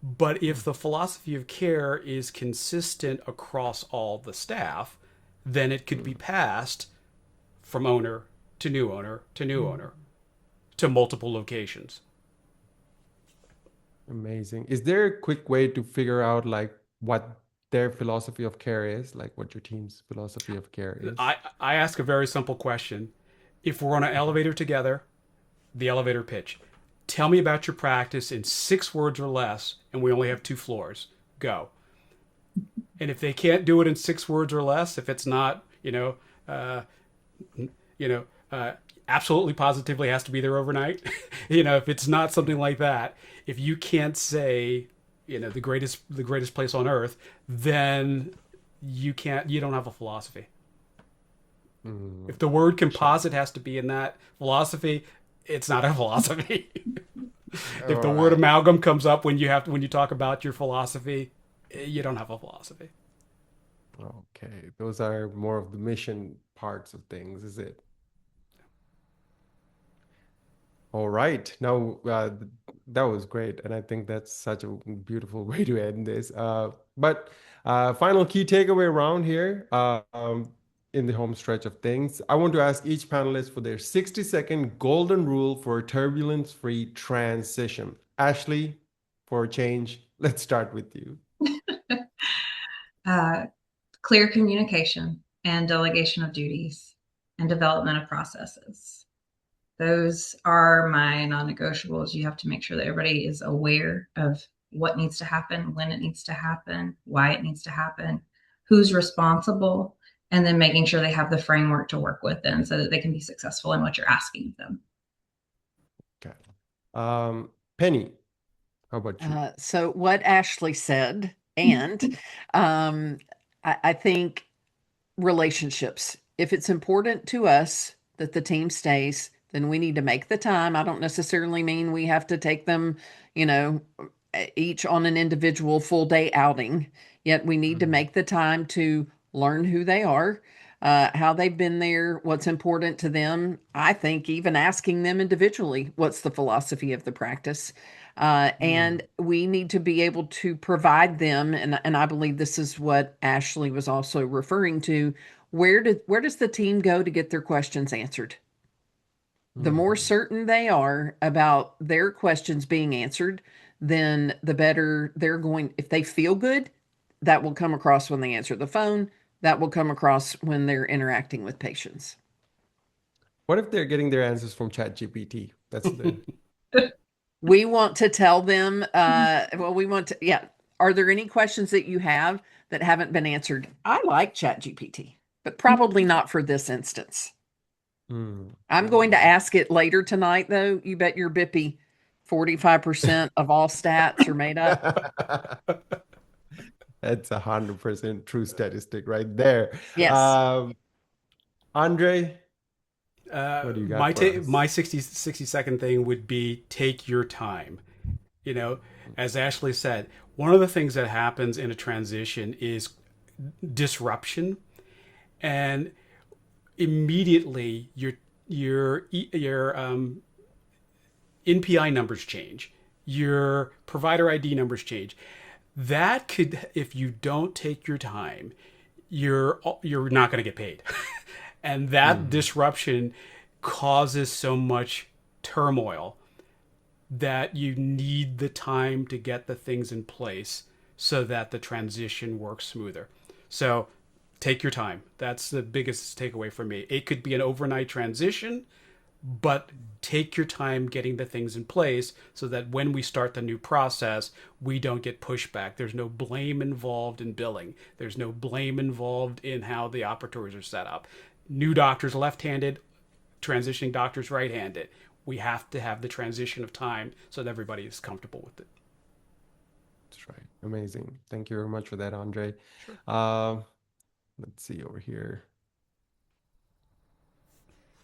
But if the philosophy of care is consistent across all the staff, then it could be passed from owner to new owner to new owner to multiple locations. amazing. Is there a quick way to figure out like what their philosophy of care is, like what your team's philosophy of care is? I ask a very simple question. If we're on an elevator together, the elevator pitch. Tell me about your practice in 6 words or less, and we only have 2 floors. Go. And if they can't do it in 6 words or less, if it's not, uh, you know, uh, absolutely positively has to be there overnight. If it's not something like that, if you can't say, the greatest place on earth, then you don't have a philosophy. Mm, If the word sure. composite has to be in that philosophy, it's not a philosophy. If the All word right. amalgam comes up when you talk about your philosophy, you don't have a philosophy. Okay. Those are more of the mission parts of things, is it? All right. Now, that was great. And I think that's such a beautiful way to end this. But final key takeaway around here in the home stretch of things, I want to ask each panelist for their 60-second golden rule for a turbulence-free transition. Ashley, for a change, let's start with you. Uh, Clear communication and delegation of duties and development of processes. Those are my non-negotiables. You have to make sure that everybody is aware of what needs to happen, when it needs to happen, why it needs to happen, who's responsible, and then making sure they have the framework to work within so that they can be successful in what you're asking of them. Okay. Penny, how about you? So what Ashley said, and um, I think relationships. If it's important to us that the team stays, then we need to make the time. I don't necessarily mean we have to take them, you know, each on an individual full day outing. Yet we need to Mm, make the time to learn who they are, how they've been there, what's important to them. I think even asking them individually, what's the philosophy of the practice? mm, And we need to be able to provide them, and I believe this is what Ashley was also referring to. Where does the team go to get their questions answered? The more mhm. certain they are about their questions being answered, then the better they're going. If they feel good, that will come across when they answer the phone. That will come across when they're interacting with patients. What if they're getting their answers from ChatGPT? That's the We want to tell them, well, we want to, yeah. Are there any questions that you have that haven't been answered? I like ChatGPT, but probably not for this instance. mm, I'm going to mm. ask it later tonight, though. You bet your Bippy 45% of all stats are made up. That's 100% true statistic right there. Yes. Um, Andre, what do you got for My us? 60-second thing would be take your time. You know, as Ashley said, one of the things that happens in a transition is disruption, and immediately your NPI numbers change, your provider ID numbers change. That could, if you don't take your time, you're not going to get paid, and that Mm, disruption causes so much turmoil that you need the time to get the things in place so that the transition works smoother. So take your time. That's the biggest takeaway for me. It could be an overnight transition, but take your time getting the things in place so that when we start the new process, we don't get pushback. There's no blame involved in billing. There's no blame involved in how the operatories are set up. New doctors left-handed, transitioning doctors right-handed. We have to have the transition of time so that everybody is comfortable with it. That's right. Amazing. Thank you very much for that, Andre. Sure. Let's see over here.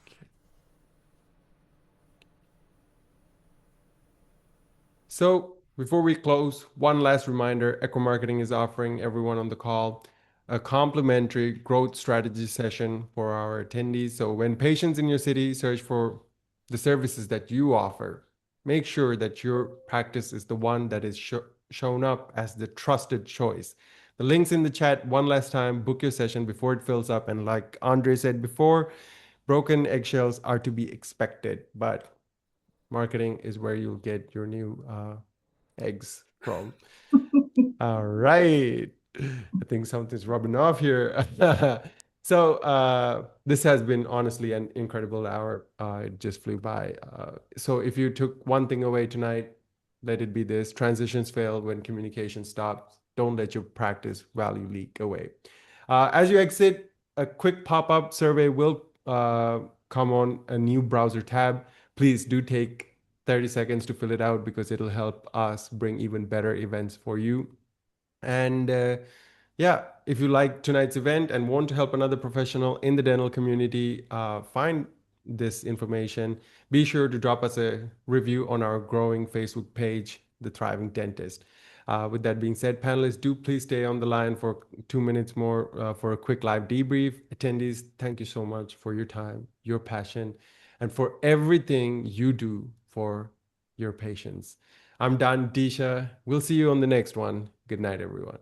Okay. So before we close, one last reminder, Echo Marketing is offering everyone on the call a complimentary growth strategy session for our attendees. So when patients in your city search for the services that you offer, make sure that your practice is the one that is shown up as the trusted choice. The link's in the chat one last time. Book your session before it fills up. And like Andre said before, broken eggshells are to be expected, but marketing is where you'll get your new eggs from. All right. I think something's rubbing off here. So this has been honestly an incredible hour. It just flew by. So if you took one thing away tonight, let it be this: transitions fail when communication stops. Don't let your practice value leak away. As you exit, a quick pop-up survey will come on a new browser tab. Please do take 30 seconds to fill it out because it'll help us bring even better events for you. And yeah, if you like tonight's event and want to help another professional in the dental community find this information, be sure to drop us a review on our growing Facebook page, The Thriving Dentist. With that being said, panelists, do please stay on the line for 2 minutes more for a quick live debrief. Attendees, thank you so much for your time, your passion, and for everything you do for your patients. I'm Dan Disha. We'll see you on the next one. Good night, everyone.